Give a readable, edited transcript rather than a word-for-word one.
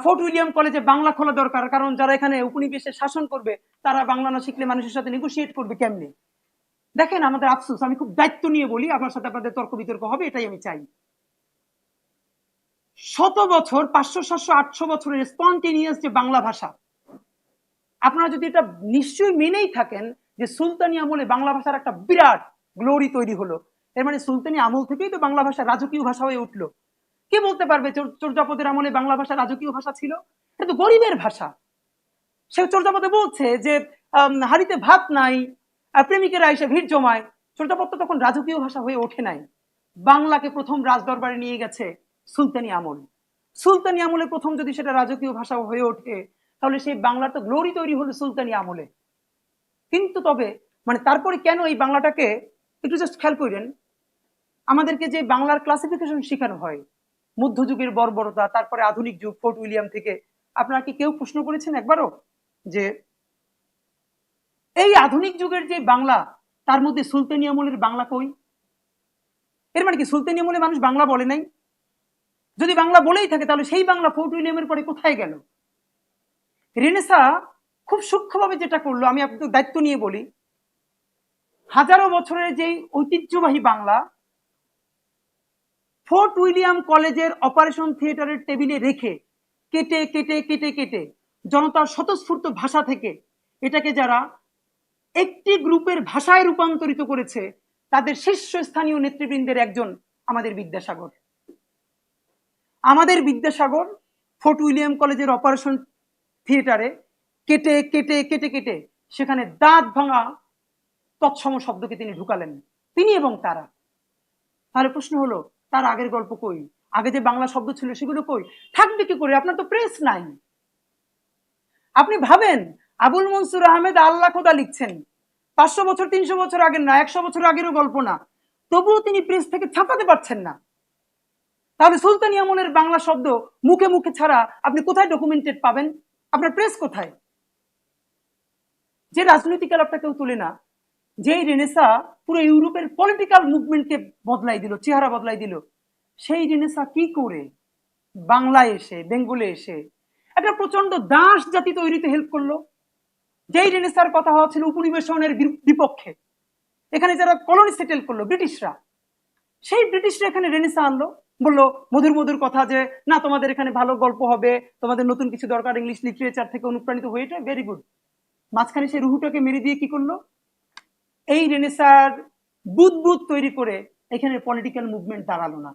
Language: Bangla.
ফোর্ট উইলিয়াম কলেজে বাংলা খোলা দরকার, কারণ যারা এখানে উপনিবেশে শাসন করবে তারা বাংলা না শিখলে মানুষের সাথে নেগোসিয়েট করবে কেমনে। দেখেন আমাদের আফসোস, আমি খুব দায়িত্ব নিয়ে বলি, আপনার সাথে আপনাদের তর্ক বিতর্ক হবে, এটাই আমি চাই। শত বছর, 500, 700, 800 বছরের স্পন্টেনিয়াস যে বাংলা ভাষা, আপনারা যদি এটা নিশ্চয়ই মেনেই থাকেন যে সুলতানি আমলে বাংলা ভাষার একটা বিরাট গ্লোরি তৈরি হলো, এর মানে সুলতানি আমল থেকেই তো বাংলা ভাষা রাজকীয় ভাষা হয়ে উঠলো। কে বলতে পারবে চর্যাপদের আমলে বাংলা ভাষা রাজকীয় ভাষা ছিল? এটা তো গরিবের ভাষা। সে চর্যাপদে বলছে যে হাড়িতে ভাত নাই, প্রেমিকেরা এসে ভিড় জমায়। চর্যাপদ তো তখন রাজকীয় ভাষা হয়ে ওঠে নাই। বাংলাকে প্রথম রাজদরবারে নিয়ে গেছে সুলতানি আমল। সুলতানি আমলে প্রথম যদি সেটা রাজকীয় ভাষা হয়ে ওঠে, তাহলে সেই বাংলার তো গ্লোরি তৈরি হলো সুলতানি আমলে। কিন্তু তবে মানে তারপরে কেন এই বাংলাটাকে, একটু জাস্ট খেয়াল করেন, আমাদেরকে যে বাংলার ক্লাসিফিকেশন শেখানো হয়, মধ্যযুগের বর্বরতা, তারপরে আধুনিক যুগ, ফোর্ট উইলিয়াম থেকে, আপনারা কি কেউ প্রশ্ন করেছেন একবারও যে এই আধুনিক যুগের যে বাংলা, তার মধ্যে সুলতানি আমলের বাংলা কই? এর মানে কি সুলতানি আমলে মানুষ বাংলা বলে নাই? যদি বাংলা বলেই থাকে, তাহলে সেই বাংলা ফোর্ট উইলিয়ামের পরে কোথায় গেল? রেনেসা খুব সূক্ষ্মভাবে যেটা করলো, আমি আপনাদের দায়িত্ব নিয়ে বলি, হাজারো বছরের যে ঐতিহ্যবাহী বাংলা ফোর্ট উইলিয়াম কলেজের অপারেশন থিয়েটারের টেবিলে রেখে কেটে কেটে কেটে কেটে জনতার স্বতঃস্ফূর্ত ভাষা থেকে এটাকে যারা একটি গ্রুপের ভাষায় রূপান্তরিত করেছে, তাদের শীর্ষস্থানীয় নেতৃবৃন্দের একজন আমাদের বিদ্যাসাগর। আমাদের বিদ্যাসাগর ফোর্ট উইলিয়াম কলেজের অপারেশন থিয়েটারে কেটে কেটে কেটে কেটে সেখানে দাঁত ভাঙা তৎসম শব্দকে তিনি ঢুকালেন, তিনি এবং তারা। তাহলে প্রশ্ন হলো, তার আগের গল্প কই? আগে যে বাংলা শব্দ ছিল সেগুলো কই? থাকবে কি করে? আপনার তো প্রেস নাই। আপনি ভাবেন, আবুল মনসুর আহমেদ আল্লাহ খোদা লিখছেন 500 বছর 300 বছর আগের না, 100 বছর আগেরও গল্প না, তবুও তিনি প্রেস থেকে ছাপাতে পারছেন না। তাহলে সুলতানি আমলের বাংলা শব্দ মুখে মুখে ছাড়া আপনি কোথায় ডকুমেন্টেড পাবেন? আপনার প্রেস কোথায়? যে রাজনৈতিক আলাপটা কেউ তুলে না, যে রেনেসা পুরো ইউরোপের পলিটিক্যাল মুভমেন্টকে বদলাই দিল, চেহারা বদলাই দিল, সেই রেনেসা কি করে বাংলায় এসে, বেঙ্গলে এসে একটা প্রচন্ড দাস জাতি তৈরিতে হেল্প করলো? যেই রেনেসার কথা হওয়া ছিল উপনিবেশনের বিপক্ষে, এখানে যারা কলোনি সেটেল করলো ব্রিটিশরা, সেই ব্রিটিশরা এখানে রেনেসা আনলো, বললো মধুর মধুর কথা যে না তোমাদের এখানে ভালো গল্প হবে, তোমাদের নতুন কিছু দরকার, ইংলিশ লিটারেচার থেকে অনুপ্রাণিত হয়ে, এটা ভেরি গুড। মাঝখানে সেই রুহুটাকে মেরে দিয়ে কি করলো? এই রেনেসার বুদবুদ তৈরি করে এখানে পলিটিক্যাল মুভমেন্ট দাঁড়ালো না।